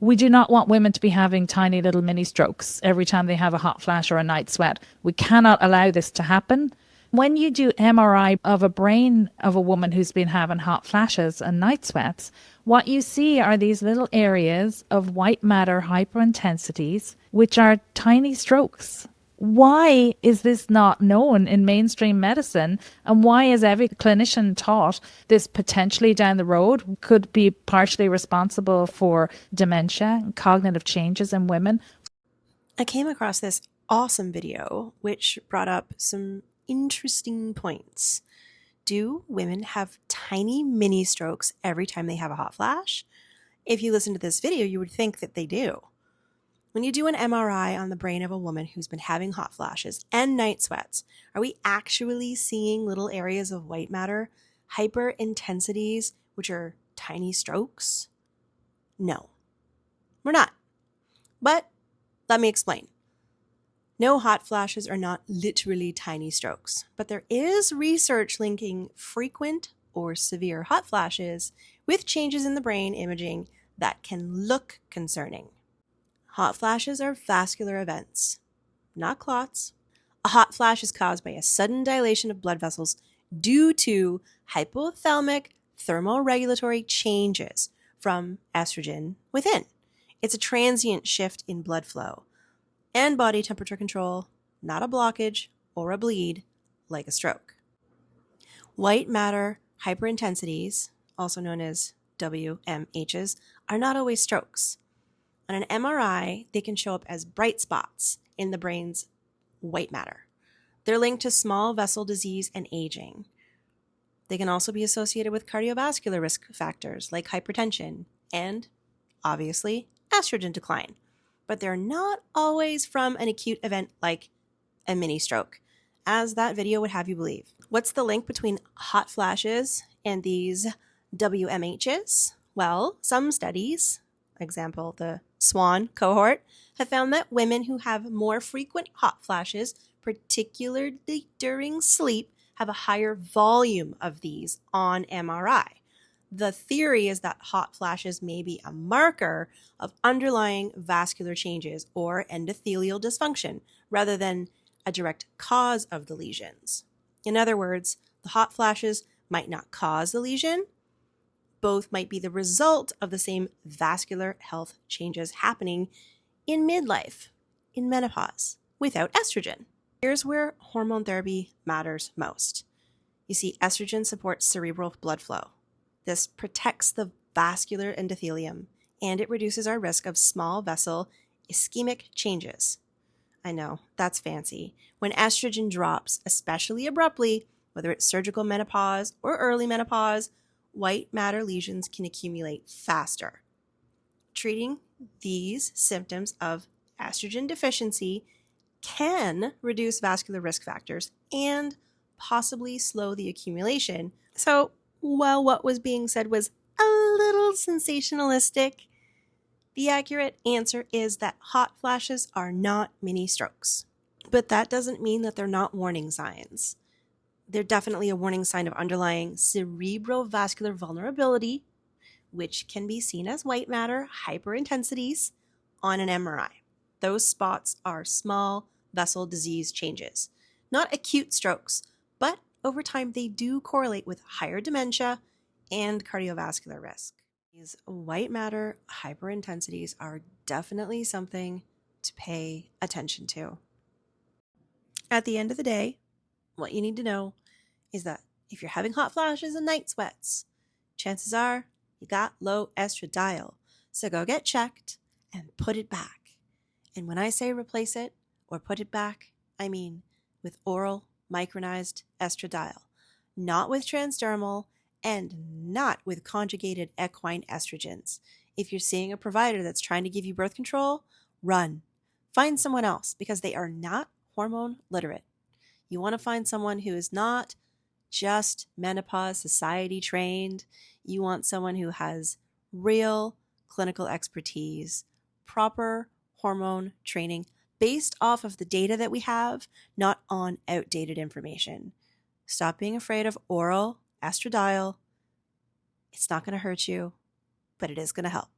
We do not want women to be having tiny little mini strokes every time they have a hot flash or a night sweat. We cannot allow this to happen. When you do MRI of a brain of a woman who's been having hot flashes and night sweats, what you see are these little areas of white matter hyperintensities, which are tiny strokes. Why is this not known in mainstream medicine? And why is every clinician taught this potentially down the road could be partially responsible for dementia and cognitive changes in women? I came across this awesome video which brought up some interesting points. Do women have tiny mini strokes every time they have a hot flash? If you listen to this video, you would think that they do. When you do an MRI on the brain of a woman who's been having hot flashes and night sweats, are we actually seeing little areas of white matter, hyperintensities, which are tiny strokes? No, we're not. But let me explain. No, hot flashes are not literally tiny strokes, but there is research linking frequent or severe hot flashes with changes in the brain imaging that can look concerning. Hot flashes are vascular events, not clots. A hot flash is caused by a sudden dilation of blood vessels due to hypothalamic thermoregulatory changes from estrogen within. It's a transient shift in blood flow and body temperature control, not a blockage or a bleed like a stroke. White matter hyperintensities, also known as WMHs, are not always strokes. On an MRI, they can show up as bright spots in the brain's white matter. They're linked to small vessel disease and aging. They can also be associated with cardiovascular risk factors like hypertension and, obviously, estrogen decline. But they're not always from an acute event like a mini stroke, as that video would have you believe. What's the link between hot flashes and these WMHs? Well, some studies, example the SWAN cohort, have found that women who have more frequent hot flashes, particularly during sleep, have a higher volume of these on MRI. The theory is that hot flashes may be a marker of underlying vascular changes or endothelial dysfunction rather than a direct cause of the lesions. In other words, the hot flashes might not cause the lesion. Both might be the result of the same vascular health changes happening in midlife, in menopause, without estrogen. Here's where hormone therapy matters most. You see, estrogen supports cerebral blood flow. This protects the vascular endothelium, and it reduces our risk of small vessel ischemic changes. I know, that's fancy. When estrogen drops, especially abruptly, whether it's surgical menopause or early menopause, white matter lesions can accumulate faster. Treating these symptoms of estrogen deficiency can reduce vascular risk factors and possibly slow the accumulation. So, while what was being said was a little sensationalistic, the accurate answer is that hot flashes are not mini strokes. But that doesn't mean that they're not warning signs. They're definitely a warning sign of underlying cerebrovascular vulnerability, which can be seen as white matter hyperintensities on an MRI. Those spots are small vessel disease changes, not acute strokes, but over time they do correlate with higher dementia and cardiovascular risk. These white matter hyperintensities are definitely something to pay attention to. At the end of the day, what you need to know is that if you're having hot flashes and night sweats, chances are you got low estradiol. So go get checked and put it back. And when I say replace it or put it back, I mean with oral micronized estradiol, not with transdermal and not with conjugated equine estrogens. If you're seeing a provider that's trying to give you birth control, run. Find someone else because they are not hormone literate. You want to find someone who is not just menopause society trained. You want someone who has real clinical expertise, proper hormone training based off of the data that we have, not on outdated information. Stop being afraid of oral estradiol. It's not going to hurt you, but it is going to help.